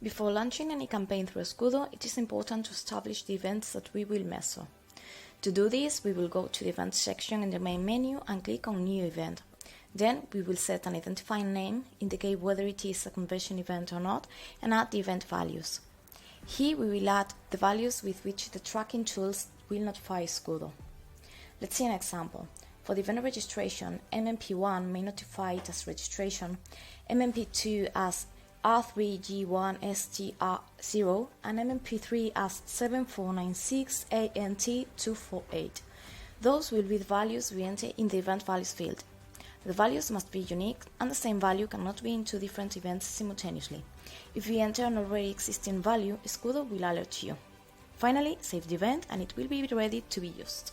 Before launching any campaign through SKUDO, it is important to establish the events that we will measure. To do this, we will go to the Events section in the main menu and click on New Event. Then we will set an identifying name, indicate whether it is a conversion event or not, and add the event values. Here we will add the values with which the tracking tools will notify SKUDO. Let's see an example. For the event registration, MMP1 may notify it as registration, MMP2 as R3G1STR0, and MMP3 as 7496ANT248. Those will be the values we enter in the event values field. The values must be unique, and the same value cannot be in two different events simultaneously. If we enter an already existing value, SKUDO will alert you. Finally, save the event and it will be ready to be used.